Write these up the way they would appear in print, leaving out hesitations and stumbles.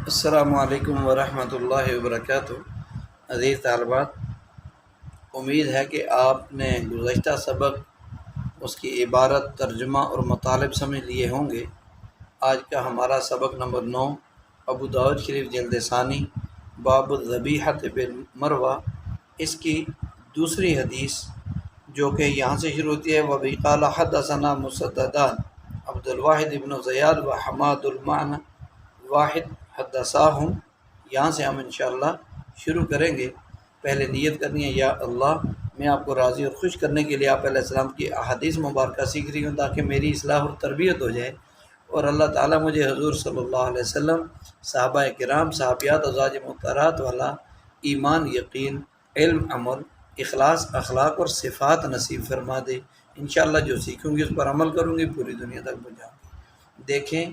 السلام علیکم ورحمۃ اللہ وبرکاتہ۔ عزیز طالبات، امید ہے کہ آپ نے گزشتہ سبق اس کی عبارت، ترجمہ اور مطالب سمجھ لیے ہوں گے۔ آج کا ہمارا سبق نمبر 9 ابو داؤد شریف جلد ثانی باب الذبیحۃ بالمروہ، اس کی دوسری حدیث جو کہ یہاں سے شروع ہوتی ہے۔ وبی قال حدثنا مسددان عبد الواحد ابن زیاد و حماد المعنی واحد حدثاہم، یہاں سے ہم انشاءاللہ شروع کریں گے۔ پہلے نیت کرنی ہے، یا اللہ میں آپ کو راضی اور خوش کرنے کے لیے آپ علیہ السلام کی احادیث مبارکہ سیکھ رہی ہوں تاکہ میری اصلاح اور تربیت ہو جائے، اور اللہ تعالیٰ مجھے حضور صلی اللہ علیہ وسلم، صحابہ کرام، صحابیات، ازواج مطہرات والا ایمان، یقین، علم، عمل، اخلاص، اخلاق اور صفات نصیب فرما دے۔ انشاءاللہ جو سیکھوں گی اس پر عمل کروں گی، پوری دنیا تک پہنچاؤں گی۔ دیکھیں،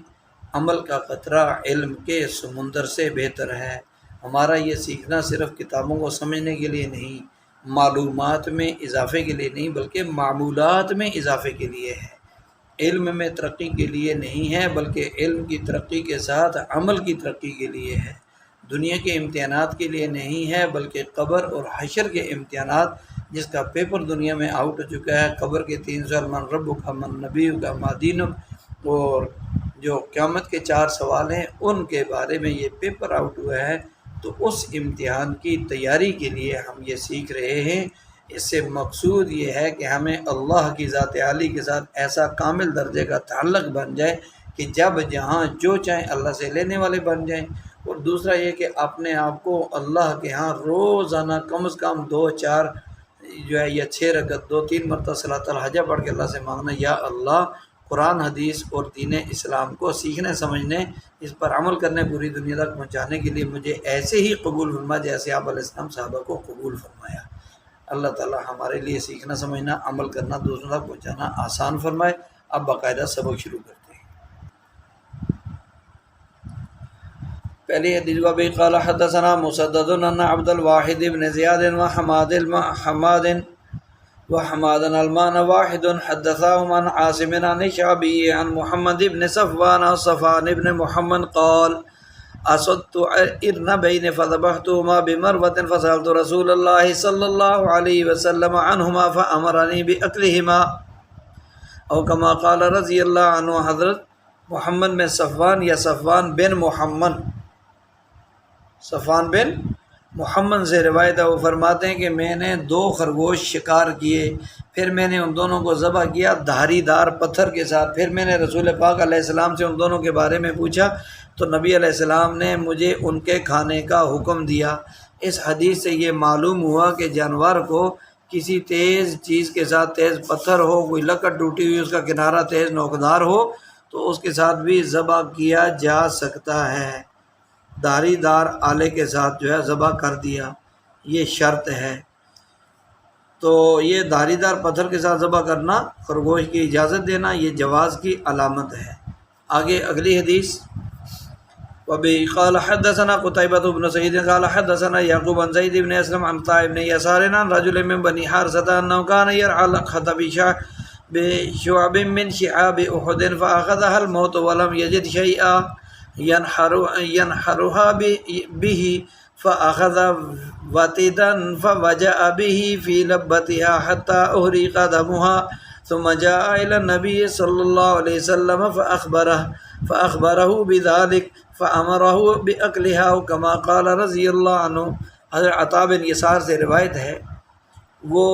عمل کا قطرہ علم کے سمندر سے بہتر ہے۔ ہمارا یہ سیکھنا صرف کتابوں کو سمجھنے کے لیے نہیں، معلومات میں اضافے کے لیے نہیں، بلکہ معمولات میں اضافے کے لیے ہے۔ علم میں ترقی کے لیے نہیں ہے، بلکہ علم کی ترقی کے ساتھ عمل کی ترقی کے لیے ہے۔ دنیا کے امتحانات کے لیے نہیں ہے، بلکہ قبر اور حشر کے امتحانات، جس کا پیپر دنیا میں آؤٹ ہو چکا ہے۔ قبر کے 3 سوال، من ربک من نبیک ما دینک، اور جو قیامت کے 4 سوال ہیں ان کے بارے میں یہ پیپر آؤٹ ہوا ہے۔ تو اس امتحان کی تیاری کے لیے ہم یہ سیکھ رہے ہیں۔ اس سے مقصود یہ ہے کہ ہمیں اللہ کی ذات عالی کے ساتھ ایسا کامل درجے کا تعلق بن جائے کہ جب جہاں جو چاہیں اللہ سے لینے والے بن جائیں۔ اور دوسرا یہ کہ اپنے آپ کو اللہ کے ہاں روزانہ کم از کم 2-4 جو ہے یا 6 رکعت 2-3 مرتبہ صلاۃ الحاجہ پڑھ کے اللہ سے مانگنا، یا اللہ قرآن حدیث اور دین اسلام کو سیکھنے سمجھنے، اس پر عمل کرنے، پوری دنیا تک پہنچانے کے لیے مجھے ایسے ہی قبول فرما جیسے آپ علیہ السلام صحابہ کو قبول فرمایا۔ اللہ تعالی ہمارے لیے سیکھنا سمجھنا، عمل کرنا، دوسروں تک پہنچانا آسان فرمائے۔ اب باقاعدہ سبق شروع کرتے ہیں۔ پہلی حدیث وبی قال حدثنا مسدد ان عبد الواحد بن زیاد وحماد المان واحد حدثاهم عن عاصم عن الشعبي عن محمد بن صفوان بن محمد قال أصدت إرنبين فذبحتهما بمروة فسألت رسول الله صلى الله عليه وسلم عنهما فأمرني بأكلهما، او كما قال رضی اللہ عنہ۔ حضرت محمد میں صفوان یا صفوان بن محمد سے روایت ہے، وہ فرماتے ہیں کہ میں نے 2 خرگوش شکار کیے، پھر میں نے ان دونوں کو ذبح کیا دھاری دار پتھر کے ساتھ۔ پھر میں نے رسول پاک علیہ السلام سے ان دونوں کے بارے میں پوچھا تو نبی علیہ السلام نے مجھے ان کے کھانے کا حکم دیا۔ اس حدیث سے یہ معلوم ہوا کہ جانور کو کسی تیز چیز کے ساتھ، تیز پتھر ہو، کوئی لکڑ ٹوٹی ہوئی، اس کا کنارہ تیز نوکدار ہو تو اس کے ساتھ بھی ذبح کیا جا سکتا ہے۔ دھاری دار آلے کے ساتھ جو ہے ذبح کر دیا، یہ شرط ہے۔ تو یہ دھاری دار پتھر کے ساتھ ذبح کرنا، خرگوش کی اجازت دینا، یہ جواز کی علامت ہے۔ آگے اگلی حدیث وبی قال حدثنا قتيبة بن سعيد قال حدثنا يعقوب بن زيد بن اسلم عن طائب بن يسار عن رجل من بني حارثة انه كان يرعى الخطب بشعب من شعاب احد فاخذها الموت ولم يجد شيئا ينحرها به فأخذ وتيدا فوجأ به في لبتها حتى أهرق دمها ثم جاء إلى النبي صلى الله عليه وسلم فأخبره بذلك فأمره بأكلها كما قال رضی اللہ عنہ۔ حضرت عطا بن یسار سے روایت ہے، وہ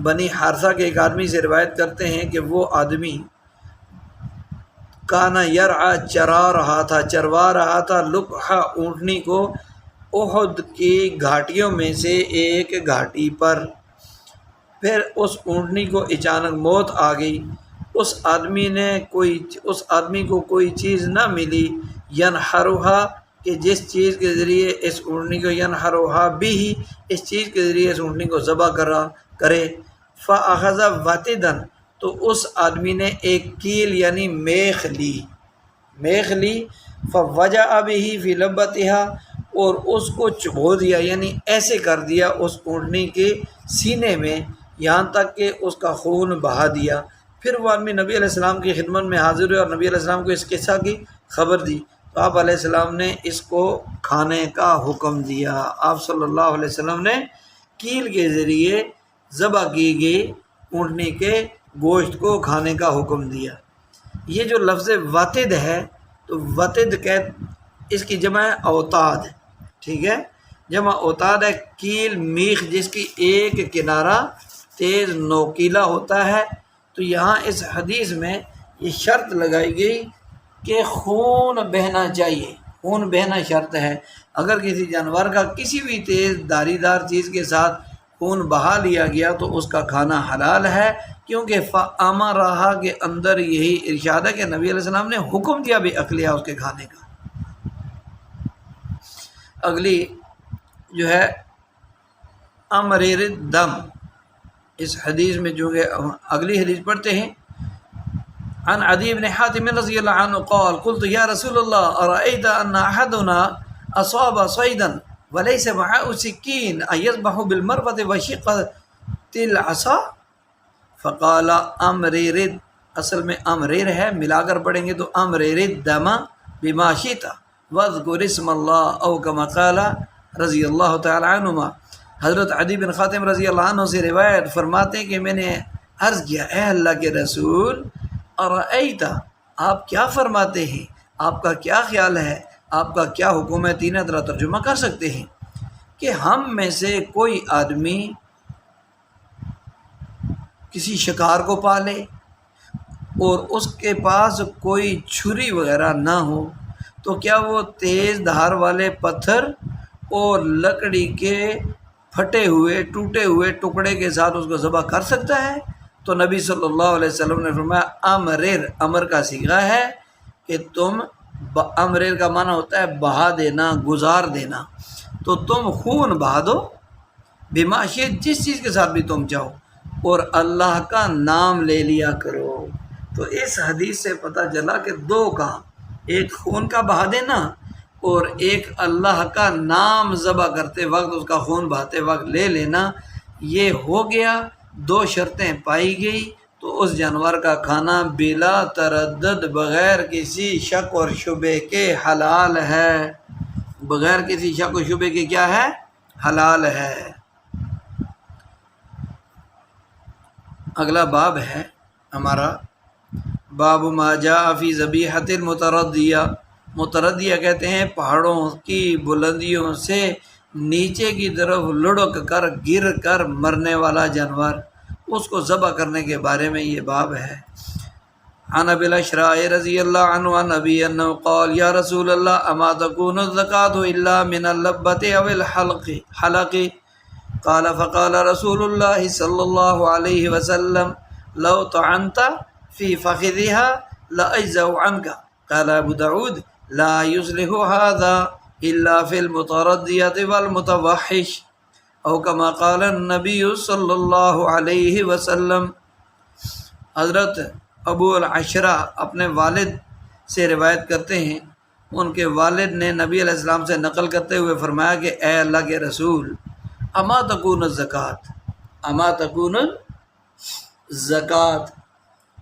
بنی حارثہ کے ایک آدمی سے روایت کرتے ہیں کہ وہ آدمی کانا یرعا چروا رہا تھا لقحہ اونٹنی کو احد کی گھاٹیوں میں سے ایک گھاٹی پر۔ پھر اس اونٹنی کو اچانک موت آ گئی۔ اس آدمی کو کوئی چیز نہ ملی، ینحرھا کہ جس چیز کے ذریعے اس اونٹنی کو، ینحرھا بھی اس چیز کے ذریعے اس اونٹنی کو ذبح کرے۔ فاخذ وتیدا تو اس آدمی نے ایک کیل یعنی میخ لی، فوجأ به فی لبتها اور اس کو چبھو دیا، یعنی ایسے کر دیا اس اونٹنی کے سینے میں یہاں تک کہ اس کا خون بہا دیا۔ پھر وہ آدمی نبی علیہ السلام کی خدمت میں حاضر ہوئے اور نبی علیہ السلام کو اس قصہ کی خبر دی تو آپ علیہ السلام نے اس کو کھانے کا حکم دیا۔ آپ صلی اللہ علیہ وسلم نے کیل کے ذریعے ذبح کی گئی اونٹنی کے گوشت کو کھانے کا حکم دیا۔ یہ جو لفظ وطد ہے تو وطد اس کی جمع ہے اوتاد، ٹھیک ہے، جمع اوتاد ہے کیل میخ جس کی ایک کنارہ تیز نوکیلا ہوتا ہے۔ تو یہاں اس حدیث میں یہ شرط لگائی گئی کہ خون بہنا چاہیے، خون بہنا شرط ہے۔ اگر کسی جانور کا کسی بھی تیز دھاری دار چیز کے ساتھ خون بہا لیا گیا تو اس کا کھانا حلال ہے، کیونکہ فَأَمَرَهَا کے اندر یہی ارشاد ہے کہ نبی علیہ السلام نے حکم دیا بھی اکلیہ اس کے کھانے کا۔ اگلی جو ہے امریر الدم، اس حدیث میں جو ہے اگلی حدیث پڑھتے ہیں۔ عن عدی بن حاتم رضی اللہ عنہ قال قلت یا رسول اللہ ارأیت ان احدنا اصاب صیدا ولیس معه سکین ایذبح بالمربط وشقۃ العصا فقال امرر، اصل میں امرر ہے، ملا کر پڑھیں گے تو امرر الدم بما شئت واذکر اسم اللہ او کما قال رضی اللہ تعالی عنہما۔ حضرت عدی بن حاتم رضی اللہ عنہ سے روایت فرماتے ہیں کہ میں نے عرض کیا اے اللہ کے رسول ارأیت، آپ کیا فرماتے ہیں، آپ کا کیا خیال ہے، آپ کا کیا حکم ہے؟ تین طرح ترجمہ کر سکتے ہیں کہ ہم میں سے کوئی آدمی کسی شکار کو پالے اور اس کے پاس کوئی چھری وغیرہ نہ ہو تو کیا وہ تیز دھار والے پتھر اور لکڑی کے پھٹے ہوئے ٹوٹے ہوئے ٹکڑے کے ساتھ اس کو ذبح کر سکتا ہے؟ تو نبی صلی اللہ علیہ وسلم نے فرمایا امرر، امر کا صیغہ ہے کہ تم، امرر کا معنی ہوتا ہے بہا دینا، گزار دینا، تو تم خون بہا دو بما شئت، جس چیز کے ساتھ بھی تم چاہو، اور اللہ کا نام لے لیا کرو۔ تو اس حدیث سے پتہ چلا کہ دو کام، ایک خون کا بہا دینا اور ایک اللہ کا نام ذبح کرتے وقت اس کا خون بہاتے وقت لے لینا، یہ ہو گیا۔ دو شرطیں پائی گئی تو اس جانور کا کھانا بلا تردد بغیر کسی شک اور شبے کے حلال ہے، بغیر کسی شک و شبے کے کیا ہے؟ حلال ہے۔ اگلا باب ہے ہمارا باب ما جاء فی ذبیحۃ المتردیہ۔ متردیہ کہتے ہیں پہاڑوں کی بلندیوں سے نیچے کی طرف لڑک کر گر کر مرنے والا جانور، اس کو ذبح کرنے کے بارے میں یہ باب ہے۔ عن ابی الاشراء رضی اللہ عنہ عن ابی انہ قال یا رسول اللہ اما تکون الزکاة الا من اللبۃ او الحلق قال فقال رسول اللہ صلی اللہ علیہ وسلم لو طعنت فی فخذها لاجزأ عنك قال ابو داود لا يصلح هذا الا في المتردیۃ والمتوحش او کما قال النبی صلی اللہ علیہ وسلم۔ حضرت ابو العشرہ اپنے والد سے روایت کرتے ہیں، ان کے والد نے نبی علیہ السلام سے نقل کرتے ہوئے فرمایا کہ اے اللہ کے رسول اما تکون الزکاۃ، اما تکون الزکاۃ،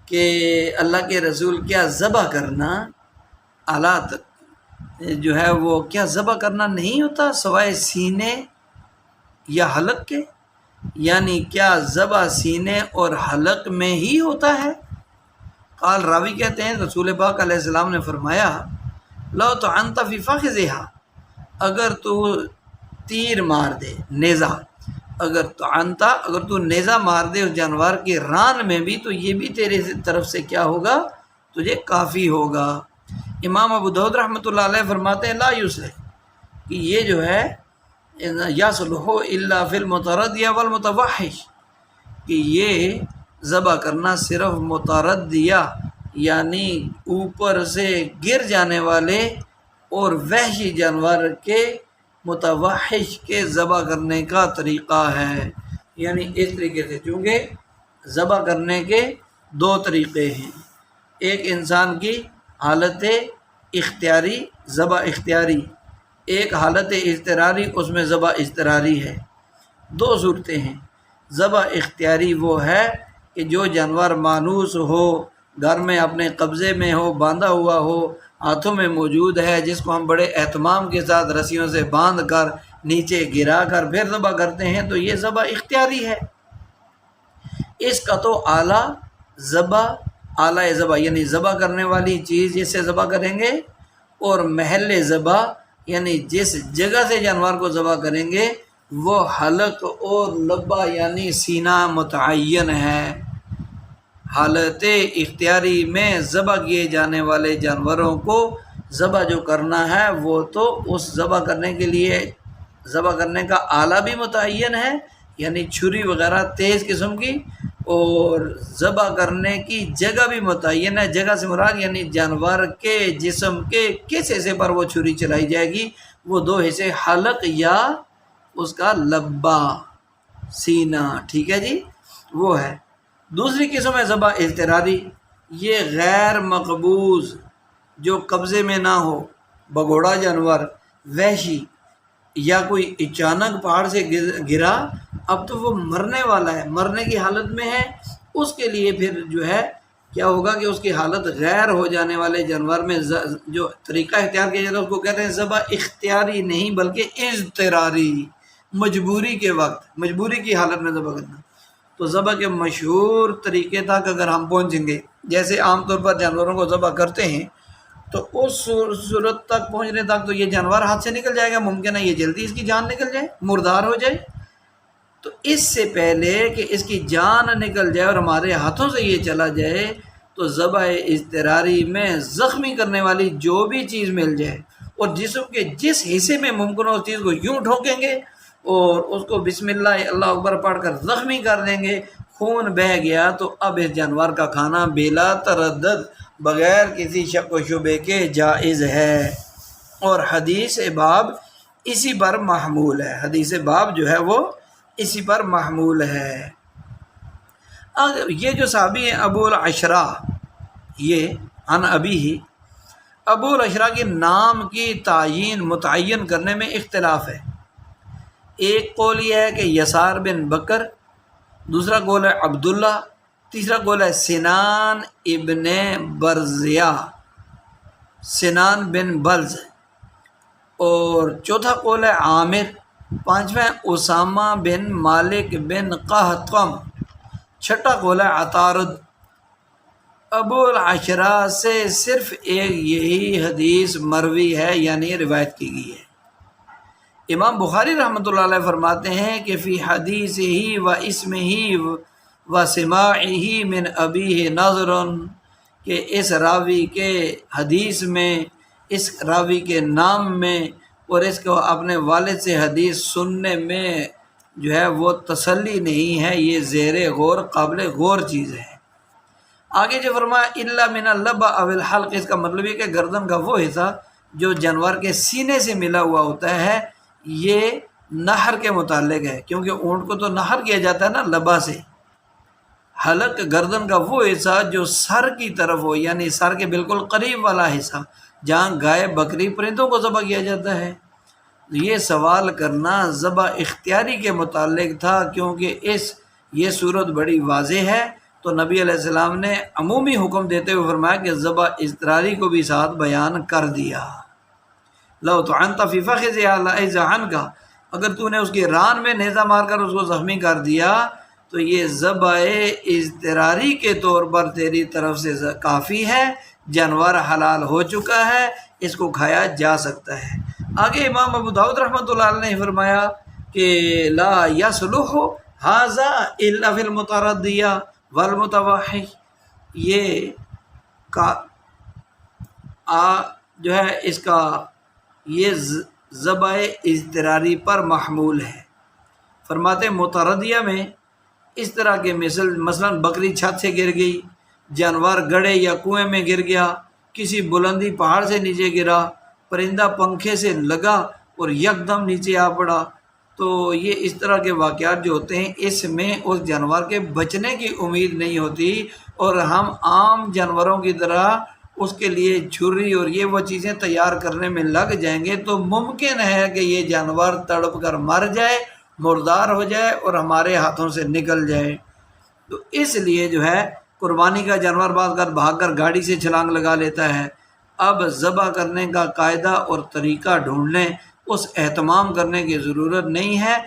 کہ اللہ کے رسول کیا ذبح کرنا آلات جو ہے وہ کیا ذبح کرنا نہیں ہوتا سوائے سینے یا حلق کے، یعنی کیا ذبح سینے اور حلق میں ہی ہوتا ہے؟ قال، راوی کہتے ہیں رسول پاک علیہ السلام نے فرمایا لو طعنت فی فخذها، اگر تو تیر مار دے، نیزہ، اگر طعنت، اگر تو نیزہ مار دے اس جانور کے ران میں بھی تو یہ بھی تیرے طرف سے کیا ہوگا؟ تجھے کافی ہوگا۔ امام ابو داؤد رحمۃ اللہ علیہ فرماتے ہیں لا یصلح، کہ یہ جو ہے یصلح الا فی المتردیہ والمتوحش، کہ یہ ذبح کرنا صرف متردیہ یعنی اوپر سے گر جانے والے اور وحشی جانور کے متوحش کے ذبح کرنے کا طریقہ ہے۔ یعنی اس طریقے سے، چونکہ ذبح کرنے کے دو طریقے ہیں، ایک انسان کی حالت اختیاری، ذبح اختیاری، ایک حالت اضطراری، اس میں ذبح اضطراری ہے۔ دو صورتیں ہیں۔ ذبح اختیاری وہ ہے کہ جو جانور مانوس ہو گھر میں اپنے قبضے میں ہو، باندھا ہوا ہو، ہاتھوں میں موجود ہے، جس کو ہم بڑے اہتمام کے ساتھ رسیوں سے باندھ کر نیچے گرا کر پھر ذبح کرتے ہیں، تو یہ ذبح اختیاری ہے۔ اس کا تو اعلیٰ ذبح یعنی ذبح کرنے والی چیز جس سے ذبح کریں گے، اور محل ذبح یعنی جس جگہ سے جانور کو ذبح کریں گے وہ حلق اور لبہ یعنی سینہ متعین ہے۔ حالت اختیاری میں ذبح کیے جانے والے جانوروں کو ذبح جو کرنا ہے وہ تو اس ذبح کرنے کے لیے ذبح کرنے کا آلہ بھی متعین ہے، یعنی چھری وغیرہ تیز قسم کی، اور ذبح کرنے کی جگہ بھی متعین ہے۔ جگہ سے مراد یعنی جانور کے جسم کے کس حصے پر وہ چھری چلائی جائے گی، وہ دو حصے حلق یا اس کا لبہ سینہ، ٹھیک ہے جی، وہ ہے۔ دوسری قسم ہے ذبح اضطراری، یہ غیر مقبوض جو قبضے میں نہ ہو، بگوڑا جانور، وحشی، یا کوئی اچانک پہاڑ سے گرا، اب تو وہ مرنے والا ہے، مرنے کی حالت میں ہے، اس کے لیے پھر جو ہے کیا ہوگا کہ اس کی حالت غیر ہو جانے والے جانور میں جو طریقہ اختیار کیا جاتا ہے اس کو کہتے ہیں ذبح اختیاری نہیں بلکہ اضطراری، مجبوری کے وقت، مجبوری کی حالت میں ذبح کرنا۔ تو ذبح کے مشہور طریقے تک اگر ہم پہنچیں گے، جیسے عام طور پر جانوروں کو ذبح کرتے ہیں تو اس صورت تک پہنچنے تک تو یہ جانور ہاتھ سے نکل جائے گا، ممکن ہے یہ جلدی اس کی جان نکل جائے، مردار ہو جائے۔ تو اس سے پہلے کہ اس کی جان نکل جائے اور ہمارے ہاتھوں سے یہ چلا جائے، تو ذبح اضطراری میں زخمی کرنے والی جو بھی چیز مل جائے اور جسم کے جس حصے میں ممکن ہو اس چیز کو یوں ٹھوکیں گے اور اس کو بسم اللہ اکبر پڑھ کر زخمی کر دیں گے، خون بہہ گیا تو اب اس جانور کا کھانا بلا تردد بغیر کسی شک و شبے کے جائز ہے۔ اور حدیث باب اسی پر محمول ہے، حدیث باب جو ہے وہ اسی پر محمول ہے۔ یہ جو صحابی ہیں ابو العشرہ، یہ عن ابی ہی، ابو العشرہ کے نام کی متعین کرنے میں اختلاف ہے۔ ایک قول یہ ہے کہ یسار بن بکر، دوسرا قول ہے عبداللہ، تیسرا قول ہے سنان ابن برزیہ، سنان بن بلز، اور چوتھا قول ہے عامر، پانچواں اسامہ بن مالک بن قحطم، چھٹا قول ہے عطارد۔ ابو العشرہ سے صرف ایک یہی حدیث مروی ہے یعنی روایت کی گئی ہے۔ امام بخاری رحمۃ اللہ علیہ فرماتے ہیں کہ فی حدیث ہی و اسم ہی و سماع ہی من ابیہ نظر، کہ اس راوی کے حدیث میں، اس راوی کے نام میں اور اس کو اپنے والد سے حدیث سننے میں جو ہے وہ تسلی نہیں ہے، یہ زیر غور قابل غور چیز ہے۔ آگے جو فرمایا الا من اللبہ او الحلق، اس کا مطلب یہ کہ گردن کا وہ حصہ جو جانور کے سینے سے ملا ہوا ہوتا ہے، یہ نہر کے متعلق ہے، کیونکہ اونٹ کو تو نہر کیا جاتا ہے نا لبہ سے۔ حلق گردن کا وہ حصہ جو سر کی طرف ہو، یعنی سر کے بالکل قریب والا حصہ جہاں گائے، بکری، پرندوں کو ذبح کیا جاتا ہے۔ یہ سوال کرنا ذبح اختیاری کے متعلق تھا، کیونکہ یہ صورت بڑی واضح ہے، تو نبی علیہ السلام نے عمومی حکم دیتے ہوئے فرمایا کہ ذبح اضطراری کو بھی ساتھ بیان کر دیا۔ لو طعنت فی فخذها لأجزعنک، اگر تو نے اس کی ران میں نیزہ مار کر اس کو زخمی کر دیا تو یہ ذبح اضطراری کے طور پر تیری طرف سے کافی ہے، جانور حلال ہو چکا ہے، اس کو کھایا جا سکتا ہے۔ آگے امام ابو داؤد رحمۃ اللہ علیہ نے فرمایا کہ لا یصلح ھذا الا فی المتردیہ والمتوحش، یہ جو ہے اس کا یہ ذبح اضطراری پر محمول ہے۔ فرماتے متردیہ میں اس طرح کے مثلا بکری چھت سے گر گئی، جانور گڑھے یا کنویں میں گر گیا، کسی بلندی پہاڑ سے نیچے گرا، پرندہ پنکھے سے لگا اور یکدم نیچے آ پڑا، تو یہ اس طرح کے واقعات جو ہوتے ہیں اس میں اس جانور کے بچنے کی امید نہیں ہوتی، اور ہم عام جانوروں کی طرح اس کے لیے چھری اور یہ وہ چیزیں تیار کرنے میں لگ جائیں گے تو ممکن ہے کہ یہ جانور تڑپ کر مر جائے، مردار ہو جائے اور ہمارے ہاتھوں سے نکل جائے۔ تو اس لیے جو ہے قربانی کا جانور بعض کر بھاگ کر گاڑی سے چھلانگ لگا لیتا ہے۔ اب ذبح کرنے کا قاعدہ اور طریقہ ڈھونڈ لیں، اس اہتمام کرنے کی ضرورت نہیں ہے۔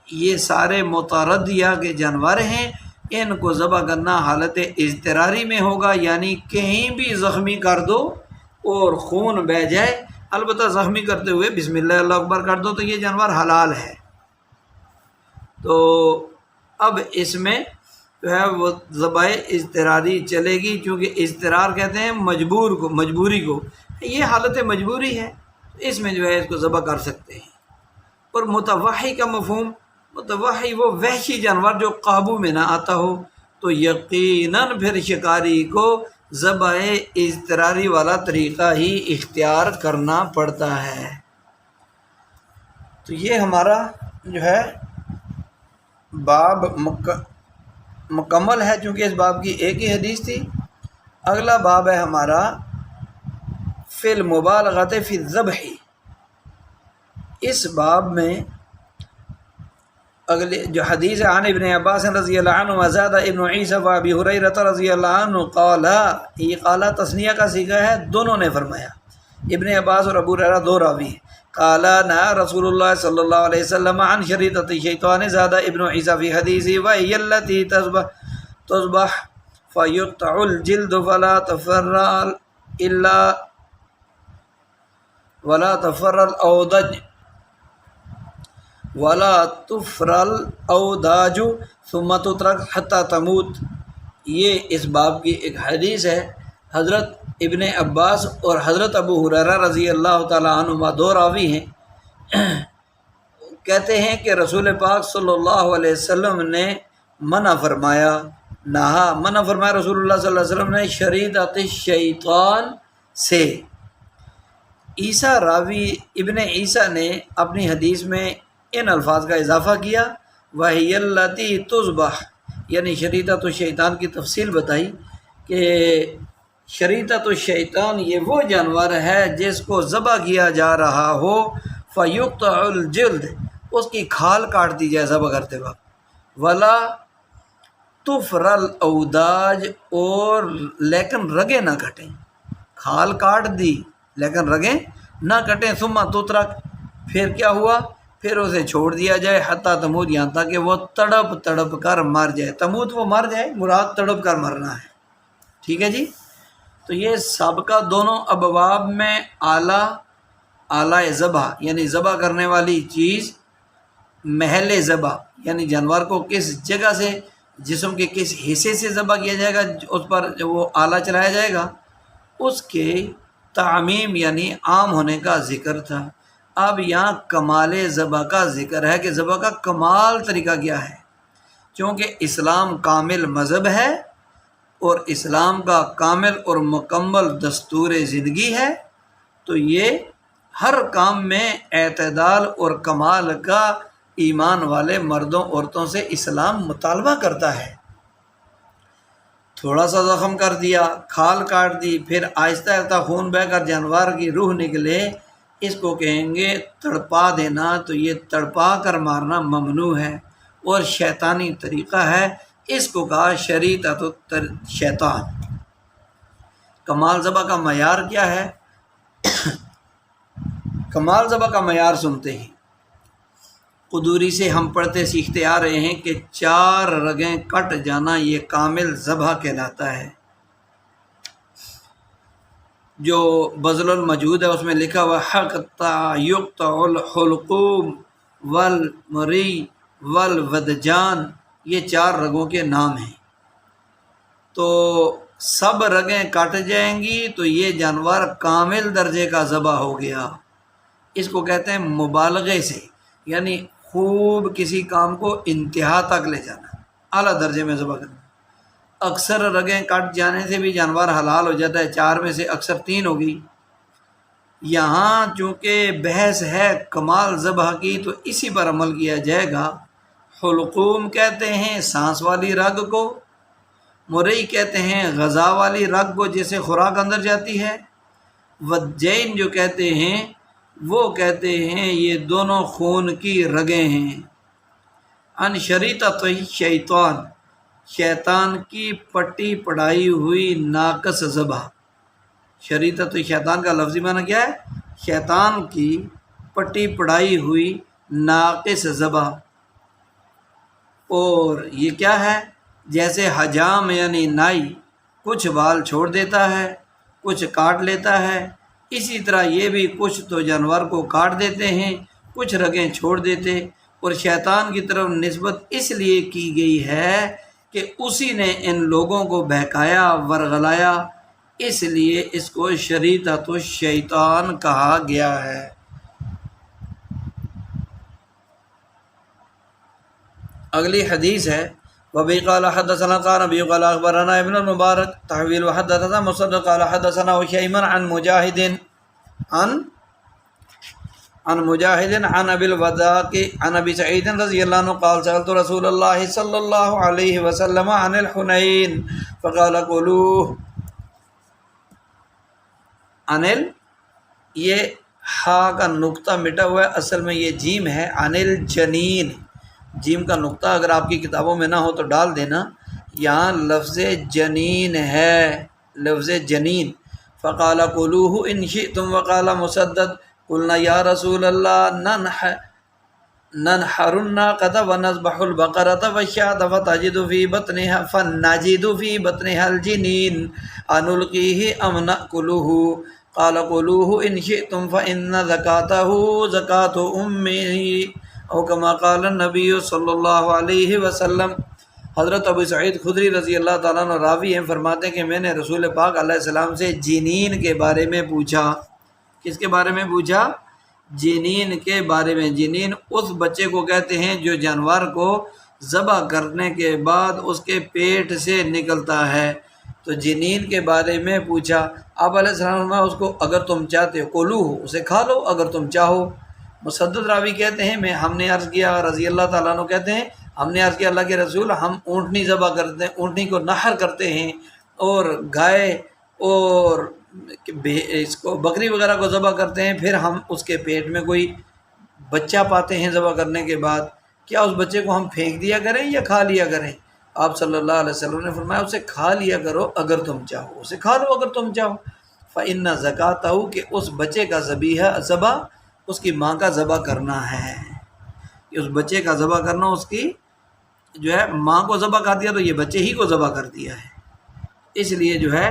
یہ سارے متردیہ کے جانور ہیں، ان کو ذبح کرنا حالت اضطراری میں ہوگا، یعنی کہیں بھی زخمی کر دو اور خون بہہ جائے، البتہ زخمی کرتے ہوئے بسم اللہ اللہ اکبر کر دو تو یہ جانور حلال ہے۔ تو اب اس میں جو ہے وہ ذبح اضطراری چلے گی، چونکہ اضطرار کہتے ہیں مجبوری کو، یہ حالت مجبوری ہے، اس میں جو ہے اس کو ذبح کر سکتے ہیں۔ اور متوحی کا مفہوم، متوحی وہ وحشی جانور جو قابو میں نہ آتا ہو، تو یقیناً پھر شکاری کو ذبح اضطراری والا طریقہ ہی اختیار کرنا پڑتا ہے۔ تو یہ ہمارا جو ہے باب مکمل ہے، چونکہ اس باب کی ایک ہی حدیث تھی۔ اگلا باب ہے ہمارا فی المبالغۃ فی الذبح۔ اس باب میں اگلی جو حدیث ہے عن ابن عباس رضی اللہ عنہ وزاد ابن عیسیٰ و ابی ہریرہ رضی اللہ عنہ قال، یہ قال تثنیہ کا صیغہ ہے، دونوں نے فرمایا، ابن عباس اور ابو ہریرہ دو راوی ہیں۔ قال نہى رسول اللہ صلی اللہ علیہ وسلم عن شریطۃ الشیطان، زاد ابن عیسیٰ فی حدیثہ وہی التي تذبح فیقطع الجلد ولا تفر الاوداج ثم تترک حتی تموت۔ یہ اس باب کی ایک حدیث ہے۔ حضرت ابن عباس اور حضرت ابو ہریرہ رضی اللہ تعالیٰ عنہما دو راوی ہیں، کہتے ہیں کہ رسول پاک صلی اللہ علیہ وسلم نے منع فرمایا رسول اللہ صلی اللہ علیہ وسلم نے شریطۃ الشیطان سے۔ عیسیٰ راوی ابن عیسیٰ نے اپنی حدیث میں ان الفاظ کا اضافہ کیا، وہی التی تذبح، یعنی شریطۃ الشیطان کی تفصیل بتائی کہ شریطۃ الشیطان یہ وہ جانور ہے جس کو ذبح کیا جا رہا ہو، فیقطع الجلد، اس کی کھال کاٹ دی جائے ذبح کرتے وقت، ولا تفر الاوداج، اور لیکن رگیں نہ کٹیں، کھال کاٹ دی لیکن رگیں نہ کٹیں، ثم تترک، پھر کیا ہوا، پھر اسے چھوڑ دیا جائے، حتی تموت، یہاں تک کہ وہ تڑپ تڑپ کر مر جائے۔ تموت وہ مر جائے، مراد تڑپ کر مرنا ہے، ٹھیک ہے جی۔ تو یہ سابقہ دونوں ابواب میں اعلیٰ ذبح، یعنی ذبح کرنے والی چیز، محل ذبح یعنی جانور کو کس جگہ سے، جسم کے کس حصے سے ذبح کیا جائے گا، اس پر وہ آلہ چلایا جائے گا، اس کے تعمیم یعنی عام ہونے کا ذکر تھا۔ اب یہاں کمال ذبح کا ذکر ہے کہ ذبح کا کمال طریقہ کیا ہے، چونکہ اسلام کامل مذہب ہے اور اسلام کا کامل اور مکمل دستور زندگی ہے، تو یہ ہر کام میں اعتدال اور کمال کا ایمان والے مردوں عورتوں سے اسلام مطالبہ کرتا ہے۔ تھوڑا سا زخم کر دیا، کھال کاٹ دی، پھر آہستہ آہستہ خون بہہ کر جانور کی روح نکلے، اس کو کہیں گے تڑپا دینا، تو یہ تڑپا کر مارنا ممنوع ہے اور شیطانی طریقہ ہے، اس کو کہا شریطۃ الشیطان۔ کمال ذبح کا معیار کیا ہے؟ کمال ذبح کا معیار سنتے ہیں، قدوری سے ہم پڑھتے سیکھتے آ رہے ہیں کہ 4 رگیں کٹ جانا یہ کامل ذبح کہلاتا ہے۔ جو بذل المجہود ہے اس میں لکھا ہوا حقتا یقطع الحلقوم والمری والودجان، یہ 4 رگوں کے نام ہیں۔ تو سب رگیں کٹ جائیں گی تو یہ جانور کامل درجے کا ذبح ہو گیا۔ اس کو کہتے ہیں مبالغے سے، یعنی خوب کسی کام کو انتہا تک لے جانا، اعلیٰ درجے میں ذبح کرنا۔ اکثر رگیں کٹ جانے سے بھی جانور حلال ہو جاتا ہے، 4 میں سے اکثر 3 ہو گئی۔ یہاں چونکہ بحث ہے کمال ذبح کی تو اسی پر عمل کیا جائے گا۔ حلقوم کہتے ہیں سانس والی رگ کو، مرئی کہتے ہیں غذا والی رگ کو جیسے خوراک اندر جاتی ہے، وجین جو کہتے ہیں وہ کہتے ہیں یہ دونوں خون کی رگیں ہیں۔ ان شریطۃ الشیطان، شیطان کی پٹی پڑھائی ہوئی ناقص ذبح۔ شریعت تو شیطان کا لفظی معنی کیا ہے؟ شیطان کی پٹی پڑھائی ہوئی ناقص ذبح۔ اور یہ کیا ہے؟ جیسے حجام یعنی نائی کچھ بال چھوڑ دیتا ہے، کچھ کاٹ لیتا ہے، اسی طرح یہ بھی کچھ تو جانور کو کاٹ دیتے ہیں، کچھ رگیں چھوڑ دیتے۔ اور شیطان کی طرف نسبت اس لیے کی گئی ہے کہ اسی نے ان لوگوں کو بہکایا ورغلایا، اس لیے اس کو شریعت الشیطان کہا گیا ہے۔ اگلی حدیث ہے وبی قال حدثنا قانبی قال اخبرنا ابن المبارک تحویل وحدثنا مصدق قال حدثنا وشیمن عن مجاہد عن ابی الوداق عن ابی سعید رضی اللہ عنہ قال سألت رسول اللہ صلی اللہ علیہ وسلم عن الحنین فقال قولوه یہ ہا کا نقطہ مٹا ہوا ہے، اصل میں یہ جیم ہے، عن الجنین۔ جیم کا نقطہ اگر آپ کی کتابوں میں نہ ہو تو ڈال دینا، یہاں لفظ جنین ہے، لفظ جنین۔ فقال قولوه ان شئتم وقال مسدد قلنا یا رسول اللہ ننحر الناقة ونذبح البقرة والشاة فتجد في بطنها الجنين أنلقيه أم نأكله قال قولوه ان شئتم فإن زكاته زكاة أمه او كما قال النبی صلی اللہ علیہ وسلم۔ حضرت ابو سعید خدری رضی اللہ تعالیٰ عنہ راوی ہیں، فرماتے ہیں کہ میں نے رسول پاک علیہ السلام سے جنین کے بارے میں پوچھا۔ کس کے بارے میں پوچھا؟ جنین کے بارے میں۔ جنین اس بچے کو کہتے ہیں جو جانور کو ذبح کرنے کے بعد اس کے پیٹ سے نکلتا ہے، تو جنین کے بارے میں پوچھا۔ آپ علیہ السلام نے اس کو اگر تم چاہتے ہو کولو اسے کھا لو اگر تم چاہو۔ مسدد راوی کہتے ہیں ہم نے عرض کیا، رضی اللہ تعالیٰ عنہ کہتے ہیں ہم نے عرض کیا اللہ کے رسول ہم اونٹنی ذبح کرتے ہیں، اونٹنی کو نحر کرتے ہیں، اور گائے اور اس کو بکری وغیرہ کو ذبح کرتے ہیں، پھر ہم اس کے پیٹ میں کوئی بچہ پاتے ہیں ذبح کرنے کے بعد، کیا اس بچے کو ہم پھینک دیا کریں یا کھا لیا کریں؟ آپ صلی اللہ علیہ وسلم نے فرمایا اسے کھا لیا کرو اگر تم چاہو، اسے کھا لو اگر تم چاہو۔ فَإِنَّ زَكَاتَهُ کہ اس بچے کا ذبح اس کی ماں کا ذبح کرنا ہے، کہ اس بچے کا ذبح کرنا، اس کی جو ہے ماں کو ذبح کر دیا تو یہ بچے ہی کو ذبح کر دیا ہے۔ اس لیے جو ہے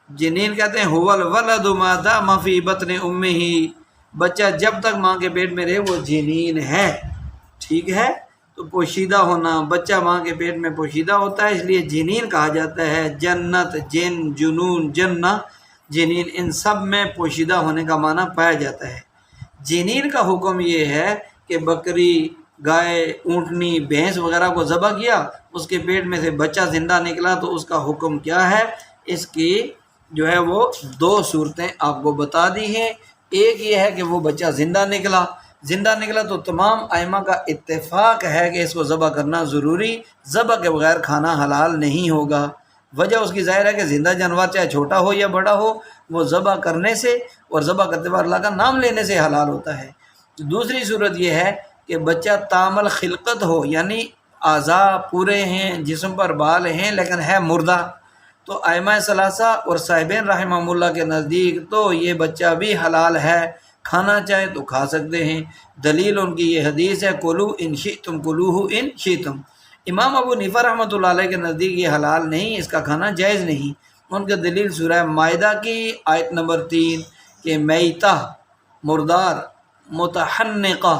جنین کہتے ہیں هُوَ الْوَلَدُ مَا دَامَ فِي بَطْنِ أُمِّهِ، بچہ جب تک ماں کے پیٹ میں رہے وہ جنین ہے، ٹھیک ہے؟ تو پوشیدہ ہونا، بچہ ماں کے پیٹ میں پوشیدہ ہوتا ہے، اس لیے جنین کہا جاتا ہے۔ جنت، جن، جنون، جنہ، جنین، ان سب میں پوشیدہ ہونے کا معنی پایا جاتا ہے۔ جنین کا حکم یہ ہے کہ بکری، گائے، اونٹنی، بھینس وغیرہ کو ذبح کیا، اس کے پیٹ میں سے بچہ زندہ نکلا تو اس کا حکم کیا ہے؟ اس کی جو ہے وہ دو صورتیں آپ کو بتا دی ہیں۔ ایک یہ ہے کہ وہ بچہ زندہ نکلا تو تمام ائمہ کا اتفاق ہے کہ اس کو ذبح کرنا ضروری، ذبح کے بغیر کھانا حلال نہیں ہوگا۔ وجہ اس کی ظاہر ہے کہ زندہ جانور چاہے چھوٹا ہو یا بڑا ہو وہ ذبح کرنے سے اور ذبح کرتے وقت اللہ کا نام لینے سے حلال ہوتا ہے۔ دوسری صورت یہ ہے کہ بچہ تامل خلقت ہو، یعنی اعضاء پورے ہیں، جسم پر بال ہیں لیکن ہے مردہ، تو ائمہ ثلاثہ اور صاحبین رحمہ اللہ کے نزدیک تو یہ بچہ بھی حلال ہے، کھانا چاہے تو کھا سکتے ہیں۔ دلیل ان کی یہ حدیث ہے کلو ان شئتم کلوہ ان شئتم۔ امام ابو حنیفہ رحمۃ اللہ علیہ کے نزدیک یہ حلال نہیں، اس کا کھانا جائز نہیں۔ ان کا دلیل سورہ مائدہ کی آیت نمبر 3 کہ میتہ مردار متحنقہ،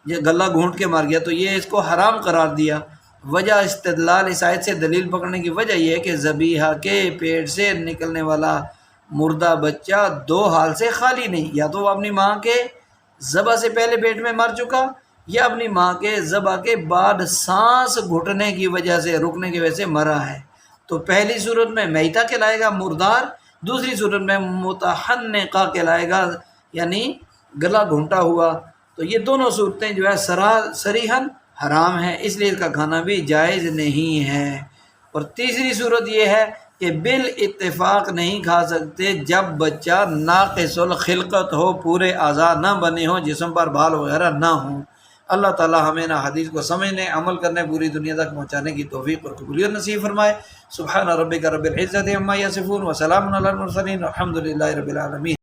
یہ گلا گھونٹ کے مار گیا تو یہ اس کو حرام قرار دیا۔ وجہ استدلال اس آیت سے دلیل پکڑنے کی وجہ یہ ہے کہ ذبیحہ کے پیٹ سے نکلنے والا مردہ بچہ دو حال سے خالی نہیں، یا تو وہ اپنی ماں کے ذبح سے پہلے پیٹ میں مر چکا، یا اپنی ماں کے ذبح کے بعد سانس گھٹنے کی وجہ سے، رکنے کی وجہ سے مرا ہے۔ تو پہلی صورت میں میتہ کہلائے گا مردار، دوسری صورت میں متحنقہ کہلائے گا یعنی گلا گھونٹا ہوا۔ تو یہ دونوں صورتیں جو ہے صریحاً حرام ہیں، اس لیے اس کا کھانا بھی جائز نہیں ہے۔ اور تیسری صورت یہ ہے کہ بالاتفاق نہیں کھا سکتے جب بچہ ناقص الخلقت ہو، پورے اعضاء نہ بنے ہوں، جسم پر بال وغیرہ نہ ہوں۔ اللہ تعالی ہمیں نا حدیث کو سمجھنے، عمل کرنے، پوری دنیا تک پہنچانے کی توفیق اور قبولیت نصیب فرمائے۔ سبحان ربک رب العزت عما یصفون وسلام علی المرسلین والحمد للہ رب العالمین۔